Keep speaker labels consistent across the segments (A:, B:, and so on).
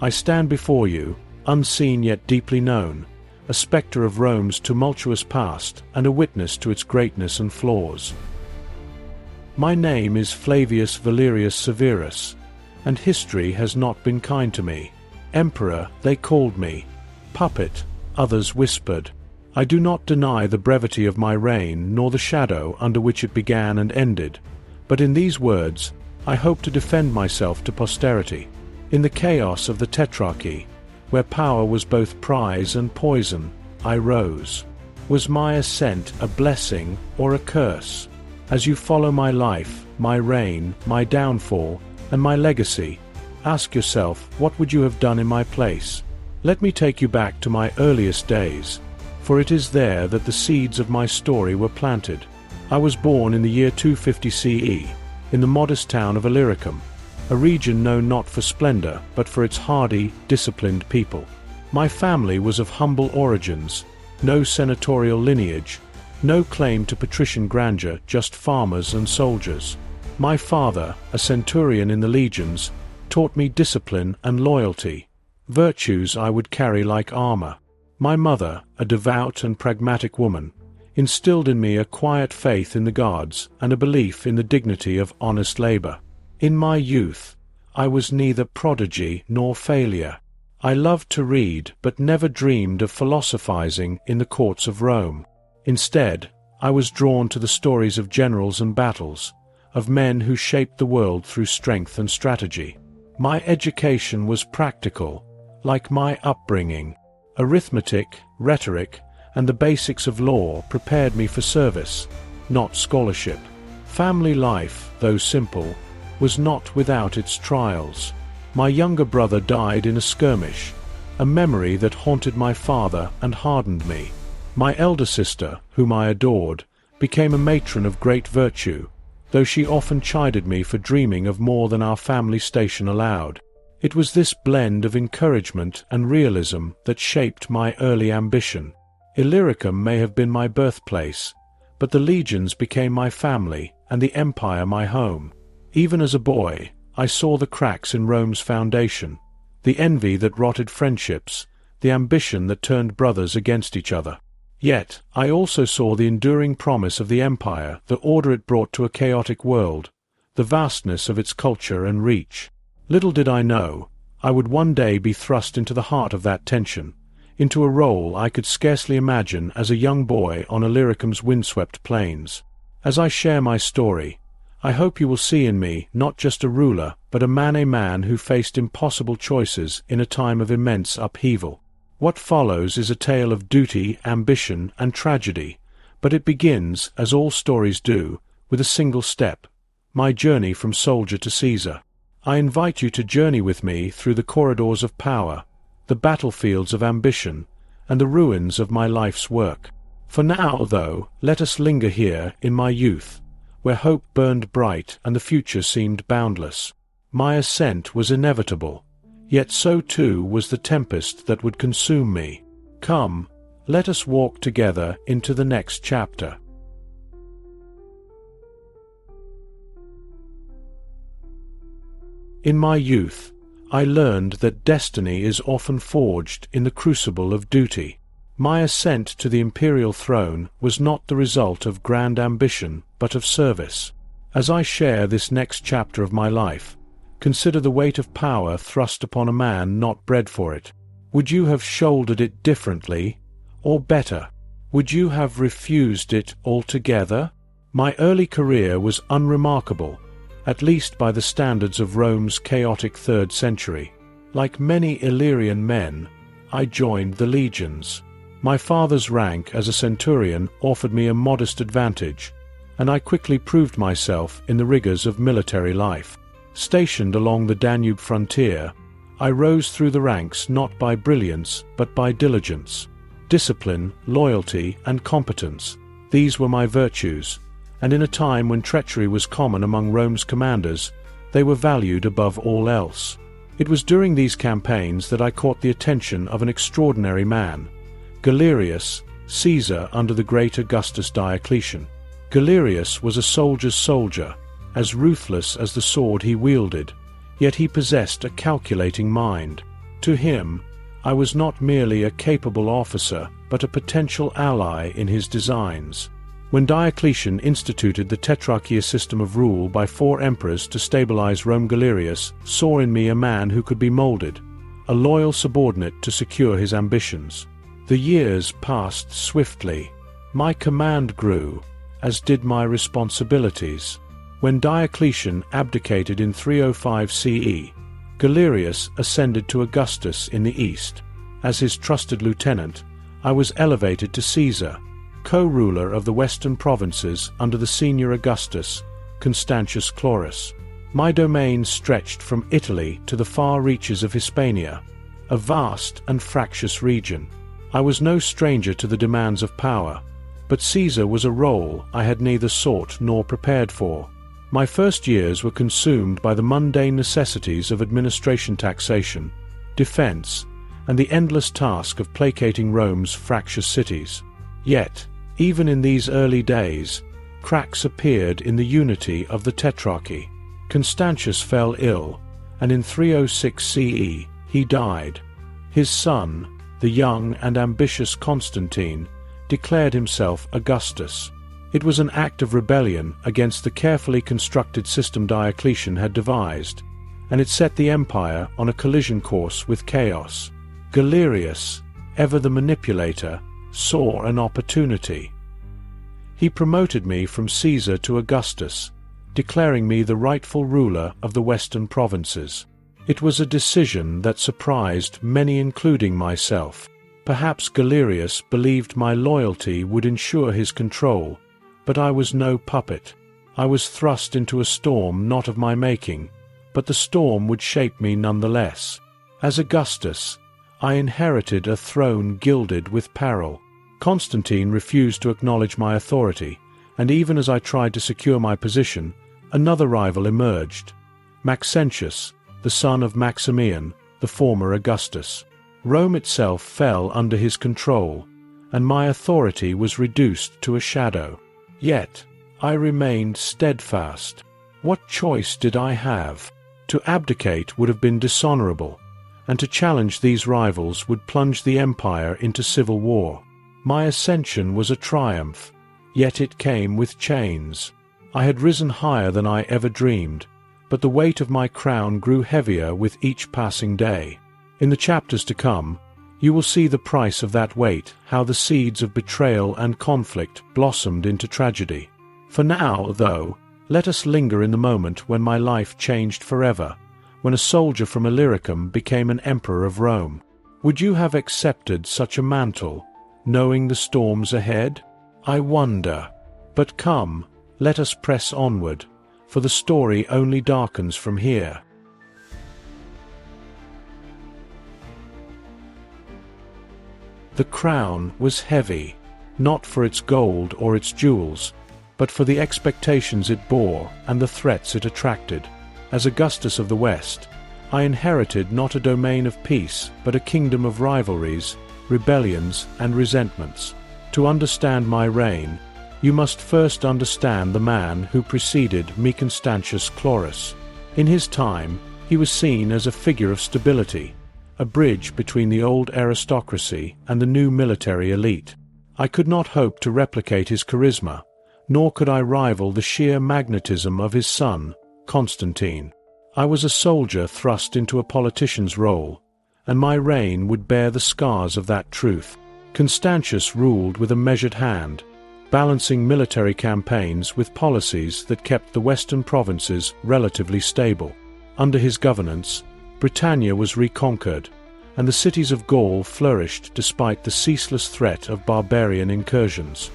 A: I stand before you, unseen yet deeply known, a spectre of Rome's tumultuous past and a witness to its greatness and flaws. My name is Flavius Valerius Severus, and history has not been kind to me. Emperor, they called me. Puppet, others whispered. I do not deny the brevity of my reign nor the shadow under which it began and ended, but in these words I hope to defend myself to posterity. In the chaos of the Tetrarchy, where power was both prize and poison, I rose. Was my ascent a blessing or a curse? As you follow my life, my reign, my downfall, and my legacy, ask yourself, what would you have done in my place? Let me take you back to my earliest days, for it is there that the seeds of my story were planted. I was born in the year 250 CE, in the modest town of Illyricum, a region known not for splendor but for its hardy, disciplined people. My family was of humble origins, no senatorial lineage, no claim to patrician grandeur, just farmers and soldiers. My father, a centurion in the legions, taught me discipline and loyalty, virtues I would carry like armor. My mother, a devout and pragmatic woman, instilled in me a quiet faith in the gods and a belief in the dignity of honest labor. In my youth, I was neither prodigy nor failure. I loved to read but never dreamed of philosophizing in the courts of Rome. Instead, I was drawn to the stories of generals and battles, of men who shaped the world through strength and strategy. My education was practical, like my upbringing. Arithmetic, rhetoric, and the basics of law prepared me for service, not scholarship. Family life, though simple, was not without its trials. My younger brother died in a skirmish, a memory that haunted my father and hardened me. My elder sister, whom I adored, became a matron of great virtue, though she often chided me for dreaming of more than our family station allowed. It was this blend of encouragement and realism that shaped my early ambition. Illyricum may have been my birthplace, but the legions became my family and the empire my home. Even as a boy, I saw the cracks in Rome's foundation, the envy that rotted friendships, the ambition that turned brothers against each other. Yet, I also saw the enduring promise of the empire, the order it brought to a chaotic world, the vastness of its culture and reach. Little did I know, I would one day be thrust into the heart of that tension, into a role I could scarcely imagine as a young boy on Illyricum's windswept plains. As I share my story, I hope you will see in me not just a ruler, but a man who faced impossible choices in a time of immense upheaval. What follows is a tale of duty, ambition, and tragedy, but it begins, as all stories do, with a single step: my journey from soldier to Caesar. I invite you to journey with me through the corridors of power, the battlefields of ambition, and the ruins of my life's work. For now, though, let us linger here in my youth, where hope burned bright and the future seemed boundless. My ascent was inevitable, yet so too was the tempest that would consume me. Come, let us walk together into the next chapter. In my youth, I learned that destiny is often forged in the crucible of duty. My ascent to the imperial throne was not the result of grand ambition, but of service. As I share this next chapter of my life, consider the weight of power thrust upon a man not bred for it. Would you have shouldered it differently, or better? Would you have refused it altogether? My early career was unremarkable, at least by the standards of Rome's chaotic 3rd century. Like many Illyrian men, I joined the legions. My father's rank as a centurion offered me a modest advantage, and I quickly proved myself in the rigors of military life. Stationed along the Danube frontier, I rose through the ranks not by brilliance but by diligence. Discipline, loyalty, and competence, these were my virtues, and in a time when treachery was common among Rome's commanders, they were valued above all else. It was during these campaigns that I caught the attention of an extraordinary man, Galerius, Caesar under the great Augustus Diocletian. Galerius was a soldier's soldier, as ruthless as the sword he wielded, yet he possessed a calculating mind. To him, I was not merely a capable officer, but a potential ally in his designs. When Diocletian instituted the Tetrarchy, a system of rule by 4 emperors to stabilize Rome, Galerius saw in me a man who could be molded, a loyal subordinate to secure his ambitions. The years passed swiftly. My command grew, as did my responsibilities. When Diocletian abdicated in 305 CE, Galerius ascended to Augustus in the east. As his trusted lieutenant, I was elevated to Caesar, co-ruler of the western provinces under the senior Augustus, Constantius Chlorus. My domain stretched from Italy to the far reaches of Hispania, a vast and fractious region. I was no stranger to the demands of power, but Caesar was a role I had neither sought nor prepared for. My first years were consumed by the mundane necessities of administration, taxation, defense, and the endless task of placating Rome's fractious cities. Yet, even in these early days, cracks appeared in the unity of the Tetrarchy. Constantius fell ill, and in 306 CE he died. His son, the young and ambitious Constantine, declared himself Augustus. It was an act of rebellion against the carefully constructed system Diocletian had devised, and it set the empire on a collision course with chaos. Galerius, ever the manipulator, saw an opportunity. He promoted me from Caesar to Augustus, declaring me the rightful ruler of the western provinces. It was a decision that surprised many, including myself. Perhaps Galerius believed my loyalty would ensure his control, but I was no puppet. I was thrust into a storm not of my making, but the storm would shape me nonetheless. As Augustus, I inherited a throne gilded with peril. Constantine refused to acknowledge my authority, and even as I tried to secure my position, another rival emerged. Maxentius, the son of Maximian, the former Augustus. Rome itself fell under his control, and my authority was reduced to a shadow. Yet, I remained steadfast. What choice did I have? To abdicate would have been dishonorable, and to challenge these rivals would plunge the empire into civil war. My ascension was a triumph, yet it came with chains. I had risen higher than I ever dreamed, but the weight of my crown grew heavier with each passing day. In the chapters to come, you will see the price of that weight, how the seeds of betrayal and conflict blossomed into tragedy. For now, though, let us linger in the moment when my life changed forever, when a soldier from Illyricum became an emperor of Rome. Would you have accepted such a mantle, knowing the storms ahead? I wonder. But come, let us press onward, for the story only darkens from here. The crown was heavy, not for its gold or its jewels, but for the expectations it bore and the threats it attracted. As Augustus of the West, I inherited not a domain of peace, but a kingdom of rivalries, rebellions, and resentments. To understand my reign, you must first understand the man who preceded me, Constantius Chlorus. In his time, he was seen as a figure of stability, a bridge between the old aristocracy and the new military elite. I could not hope to replicate his charisma, nor could I rival the sheer magnetism of his son, Constantine. I was a soldier thrust into a politician's role, and my reign would bear the scars of that truth. Constantius ruled with a measured hand, balancing military campaigns with policies that kept the western provinces relatively stable. Under his governance, Britannia was reconquered, and the cities of Gaul flourished despite the ceaseless threat of barbarian incursions.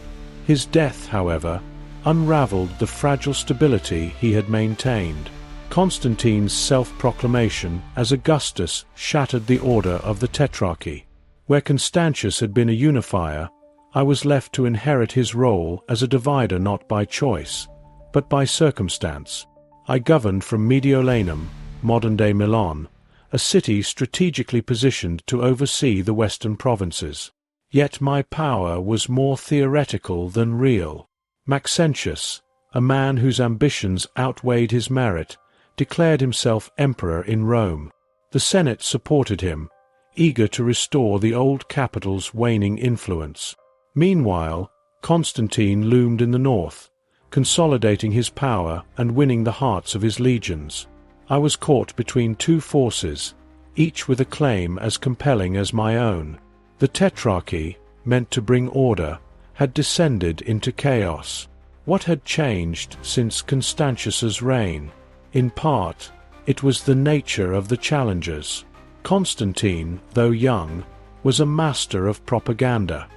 A: His death, however, unraveled the fragile stability he had maintained. Constantine's self-proclamation as Augustus shattered the order of the Tetrarchy. Where Constantius had been a unifier, I was left to inherit his role as a divider, not by choice, but by circumstance. I governed from Mediolanum, modern-day Milan, a city strategically positioned to oversee the western provinces. Yet my power was more theoretical than real. Maxentius, a man whose ambitions outweighed his merit, declared himself emperor in Rome. The Senate supported him, eager to restore the old capital's waning influence. Meanwhile, Constantine loomed in the north, consolidating his power and winning the hearts of his legions. I was caught between two forces, each with a claim as compelling as my own. The Tetrarchy, meant to bring order, had descended into chaos. What had changed since Constantius's reign? In part, it was the nature of the challengers. Constantine, though young, was a master of propaganda.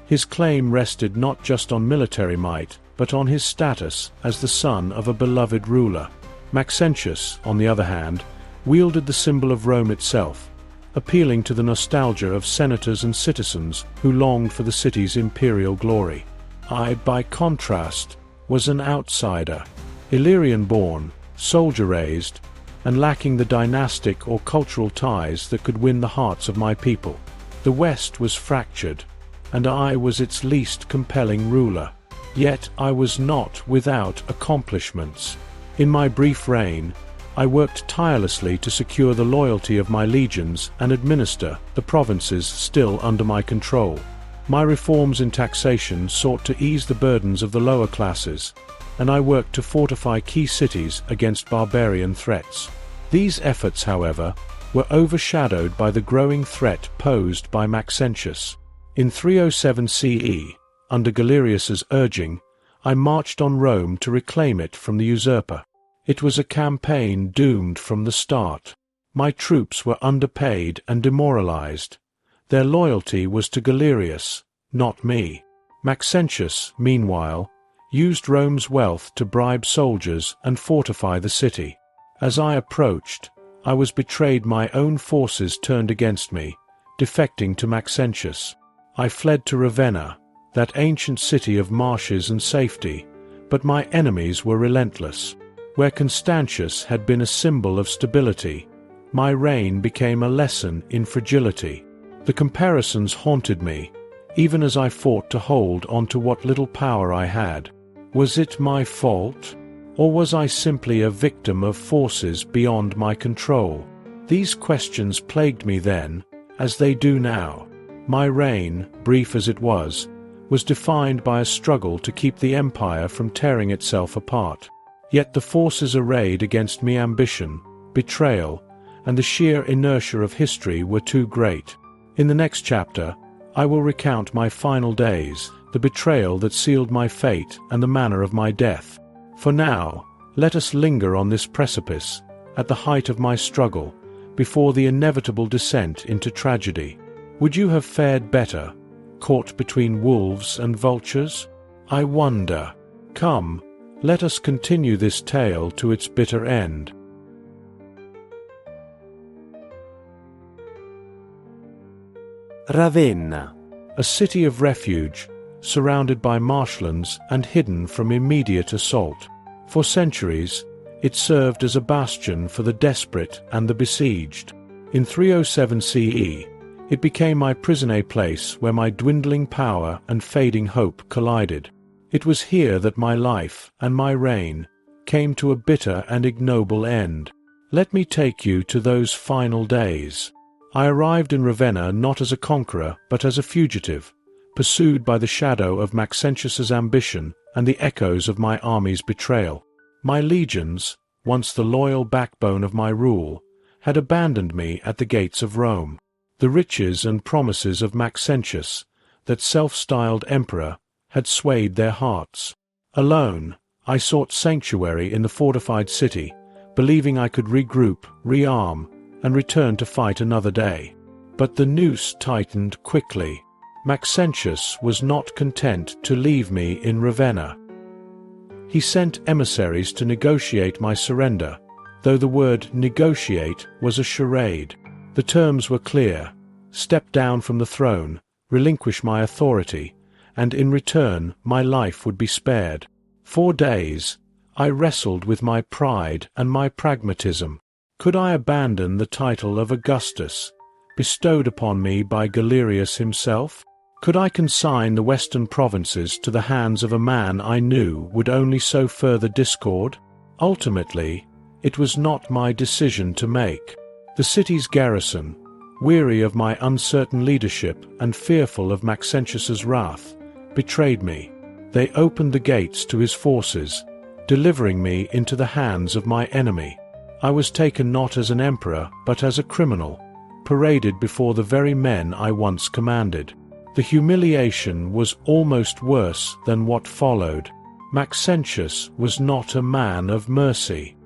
A: His claim rested not just on military might, but on his status as the son of a beloved ruler. Maxentius, on the other hand, wielded the symbol of Rome itself, appealing to the nostalgia of senators and citizens who longed for the city's imperial glory. I, by contrast, was an outsider, Illyrian-born, soldier-raised, and lacking the dynastic or cultural ties that could win the hearts of my people. The West was fractured, and I was its least compelling ruler. Yet I was not without accomplishments. In my brief reign, I worked tirelessly to secure the loyalty of my legions and administer the provinces still under my control. My reforms in taxation sought to ease the burdens of the lower classes, and I worked to fortify key cities against barbarian threats. These efforts, however, were overshadowed by the growing threat posed by Maxentius. In 307 CE, under Galerius's urging, I marched on Rome to reclaim it from the usurper. It was a campaign doomed from the start. My troops were underpaid and demoralized. Their loyalty was to Galerius, not me. Maxentius, meanwhile, used Rome's wealth to bribe soldiers and fortify the city. As I approached, I was betrayed. My own forces turned against me, defecting to Maxentius. I fled to Ravenna, that ancient city of marshes and safety, but my enemies were relentless. Where Constantius had been a symbol of stability, my reign became a lesson in fragility. The comparisons haunted me, even as I fought to hold on to what little power I had. Was it my fault? Or was I simply a victim of forces beyond my control? These questions plagued me then, as they do now. My reign, brief as it was defined by a struggle to keep the empire from tearing itself apart. Yet the forces arrayed against me, ambition, betrayal, and the sheer inertia of history were too great. In the next chapter, I will recount my final days, the betrayal that sealed my fate and the manner of my death. For now, let us linger on this precipice, at the height of my struggle, before the inevitable descent into tragedy. Would you have fared better, caught between wolves and vultures? I wonder. Come, let us continue this tale to its bitter end.
B: Ravenna,
A: a city of refuge, surrounded by marshlands and hidden from immediate assault. For centuries, it served as a bastion for the desperate and the besieged. In 307 CE, it became my prison place where my dwindling power and fading hope collided. It was here that my life and my reign came to a bitter and ignoble end. Let me take you to those final days. I arrived in Ravenna not as a conqueror but as a fugitive, pursued by the shadow of Maxentius's ambition and the echoes of my army's betrayal. My legions, once the loyal backbone of my rule, had abandoned me at the gates of Rome. The riches and promises of Maxentius, that self-styled emperor, had swayed their hearts. Alone, I sought sanctuary in the fortified city, believing I could regroup, rearm, and return to fight another day. But the noose tightened quickly. Maxentius was not content to leave me in Ravenna. He sent emissaries to negotiate my surrender, though the word negotiate was a charade. The terms were clear: step down from the throne, relinquish my authority, and in return my life would be spared. 4 days, I wrestled with my pride and my pragmatism. Could I abandon the title of Augustus, bestowed upon me by Galerius himself? Could I consign the western provinces to the hands of a man I knew would only sow further discord? Ultimately, it was not my decision to make. The city's garrison, weary of my uncertain leadership and fearful of Maxentius's wrath, betrayed me. They opened the gates to his forces, delivering me into the hands of my enemy. I was taken not as an emperor but as a criminal, paraded before the very men I once commanded. The humiliation was almost worse than what followed. Maxentius was not a man of mercy.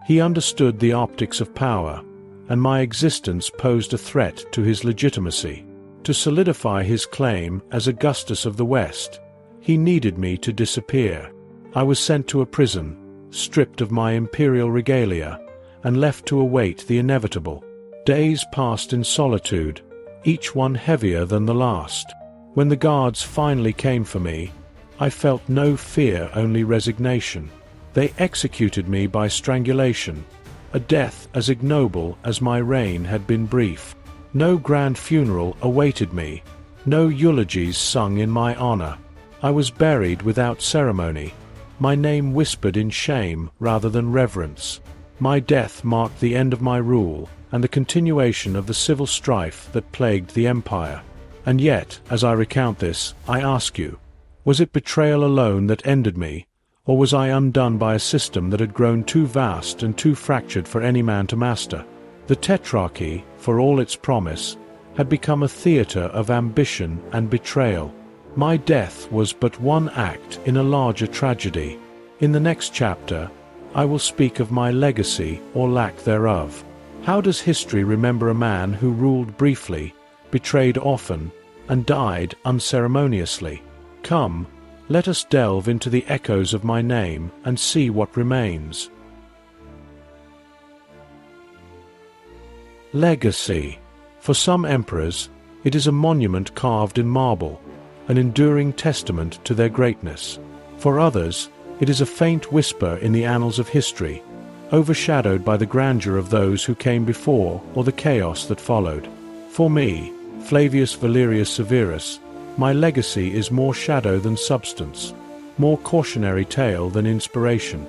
A: He understood the optics of power, and my existence posed a threat to his legitimacy. To solidify his claim as Augustus of the West, he needed me to disappear. I was sent to a prison, stripped of my imperial regalia, and left to await the inevitable. Days passed in solitude, each one heavier than the last. When the guards finally came for me, I felt no fear, only resignation. They executed me by strangulation, a death as ignoble as my reign had been brief. No grand funeral awaited me, no eulogies sung in my honor. I was buried without ceremony, my name whispered in shame rather than reverence. My death marked the end of my rule, and the continuation of the civil strife that plagued the empire. And yet, as I recount this, I ask you, was it betrayal alone that ended me, or was I undone by a system that had grown too vast and too fractured for any man to master? The Tetrarchy, for all its promise, had become a theatre of ambition and betrayal. My death was but one act in a larger tragedy. In the next chapter, I will speak of my legacy or lack thereof. How does history remember a man who ruled briefly, betrayed often, and died unceremoniously? Come, let us delve into the echoes of my name and see what remains. Legacy. For some emperors, it is a monument carved in marble, an enduring testament to their greatness. For others, it is a faint whisper in the annals of history, overshadowed by the grandeur of those who came before or the chaos that followed. For me, Flavius Valerius Severus, my legacy is more shadow than substance, more cautionary tale than inspiration.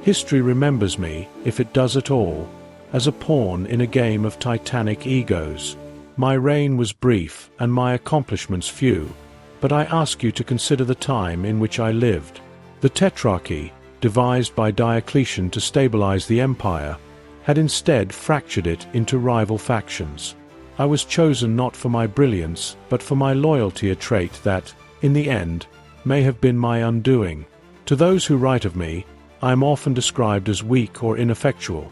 A: History remembers me, if it does at all, as a pawn in a game of titanic egos. My reign was brief and my accomplishments few, but I ask you to consider the time in which I lived. The Tetrarchy, devised by Diocletian to stabilize the empire, had instead fractured it into rival factions. I was chosen not for my brilliance, but for my loyalty, a trait that, in the end, may have been my undoing. To those who write of me, I am often described as weak or ineffectual,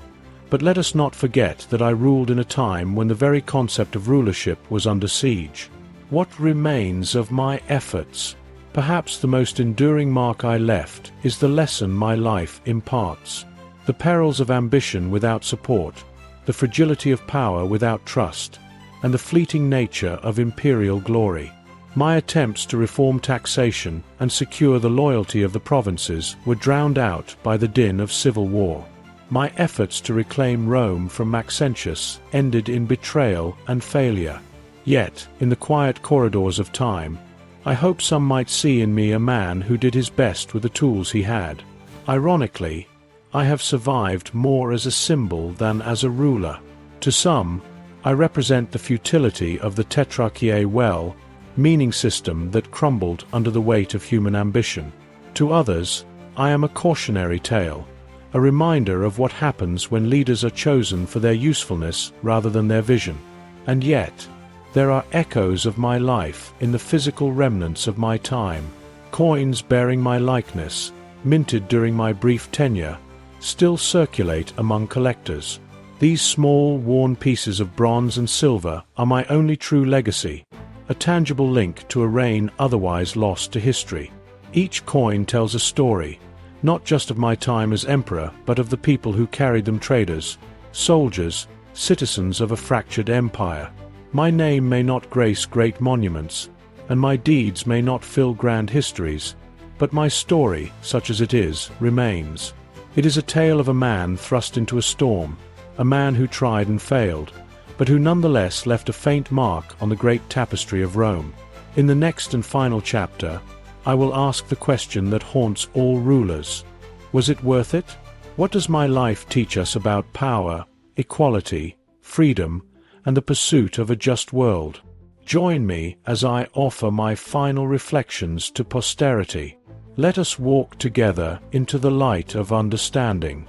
A: but let us not forget that I ruled in a time when the very concept of rulership was under siege. What remains of my efforts? Perhaps the most enduring mark I left is the lesson my life imparts. The perils of ambition without support, the fragility of power without trust, and the fleeting nature of imperial glory. My attempts to reform taxation and secure the loyalty of the provinces were drowned out by the din of civil war. My efforts to reclaim Rome from Maxentius ended in betrayal and failure. Yet, in the quiet corridors of time, I hope some might see in me a man who did his best with the tools he had. Ironically, I have survived more as a symbol than as a ruler. To some, I represent the futility of the Tetrarchy, well-meaning system that crumbled under the weight of human ambition. To others, I am a cautionary tale, a reminder of what happens when leaders are chosen for their usefulness rather than their vision. And yet, there are echoes of my life in the physical remnants of my time. Coins bearing my likeness, minted during my brief tenure, still circulate among collectors. These small, worn pieces of bronze and silver are my only true legacy, a tangible link to a reign otherwise lost to history. Each coin tells a story, not just of my time as emperor, but of the people who carried them: traders, soldiers, citizens of a fractured empire. My name may not grace great monuments, and my deeds may not fill grand histories, but my story, such as it is, remains. It is a tale of a man thrust into a storm, a man who tried and failed, but who nonetheless left a faint mark on the great tapestry of Rome. In the next and final chapter, I will ask the question that haunts all rulers. Was it worth it? What does my life teach us about power, equality, freedom, and the pursuit of a just world. Join me as I offer my final reflections to posterity. Let us walk together into the light of understanding.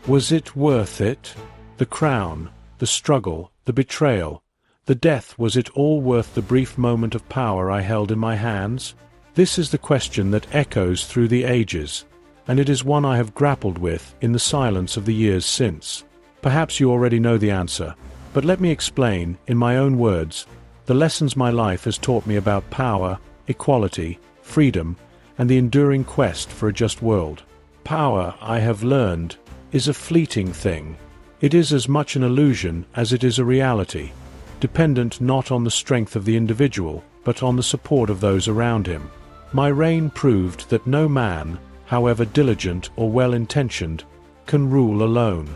A: Was it worth it? The crown, the struggle, the betrayal, the death, was it all worth the brief moment of power I held in my hands? This is the question that echoes through the ages, and it is one I have grappled with in the silence of the years since. Perhaps you already know the answer, but let me explain, in my own words, the lessons my life has taught me about power, equality, freedom, and the enduring quest for a just world. Power, I have learned, is a fleeting thing. It is as much an illusion as it is a reality, dependent not on the strength of the individual, but on the support of those around him. My reign proved that no man, however diligent or well-intentioned, can rule alone.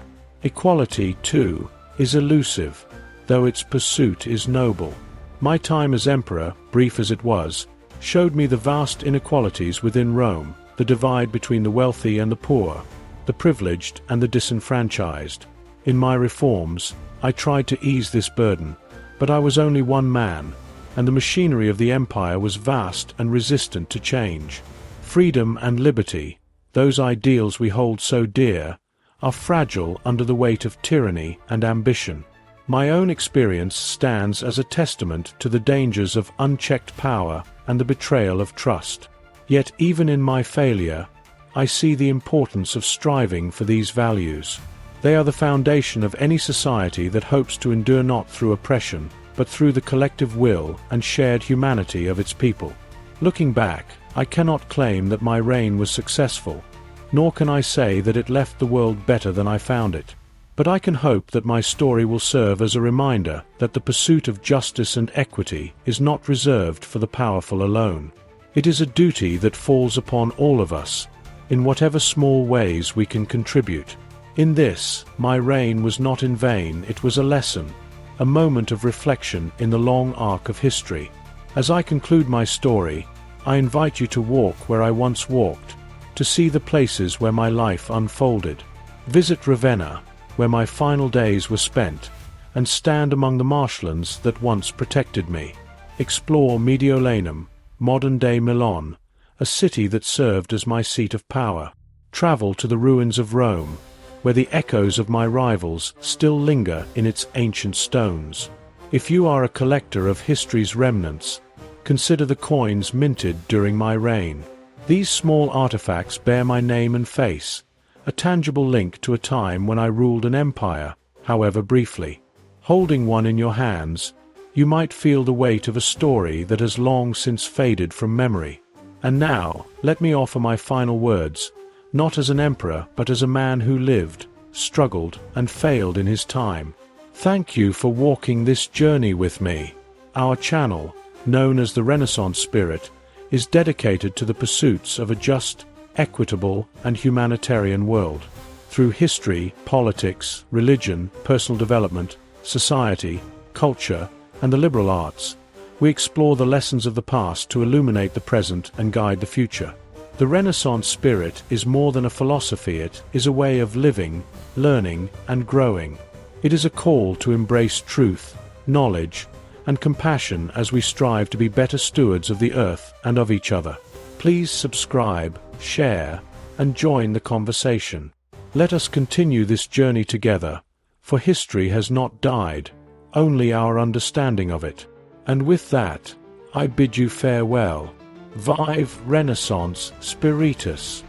A: Equality, too, is elusive, though its pursuit is noble. My time as emperor, brief as it was, showed me the vast inequalities within Rome, the divide between the wealthy and the poor, the privileged and the disenfranchised. In my reforms, I tried to ease this burden, but I was only one man, and the machinery of the empire was vast and resistant to change. Freedom and liberty, those ideals we hold so dear, are fragile under the weight of tyranny and ambition. My own experience stands as a testament to the dangers of unchecked power and the betrayal of trust. Yet even in my failure, I see the importance of striving for these values. They are the foundation of any society that hopes to endure not through oppression, but through the collective will and shared humanity of its people. Looking back, I cannot claim that my reign was successful, nor can I say that it left the world better than I found it. But I can hope that my story will serve as a reminder that the pursuit of justice and equity is not reserved for the powerful alone. It is a duty that falls upon all of us, in whatever small ways we can contribute. In this, my reign was not in vain, it was a lesson, a moment of reflection in the long arc of history. As I conclude my story, I invite you to walk where I once walked, to see the places where my life unfolded. Visit Ravenna, where my final days were spent, and stand among the marshlands that once protected me. Explore Mediolanum, modern-day Milan, a city that served as my seat of power. Travel to the ruins of Rome, where the echoes of my rivals still linger in its ancient stones. If you are a collector of history's remnants, consider the coins minted during my reign. These small artifacts bear my name and face, a tangible link to a time when I ruled an empire, however briefly. Holding one in your hands, you might feel the weight of a story that has long since faded from memory. And now, let me offer my final words, not as an emperor but as a man who lived, struggled, and failed in his time. Thank you for walking this journey with me. Our channel, known as the Renaissance Spirit, is dedicated to the pursuits of a just, equitable, and humanitarian world. Through history, politics, religion, personal development, society, culture, and the liberal arts, we explore the lessons of the past to illuminate the present and guide the future. The Renaissance spirit is more than a philosophy, it is a way of living, learning, and growing. It is a call to embrace truth, knowledge, and compassion as we strive to be better stewards of the earth and of each other. Please subscribe, share, and join the conversation. Let us continue this journey together, for history has not died, only our understanding of it. And with that, I bid you farewell. Vive Renaissance Spiritus!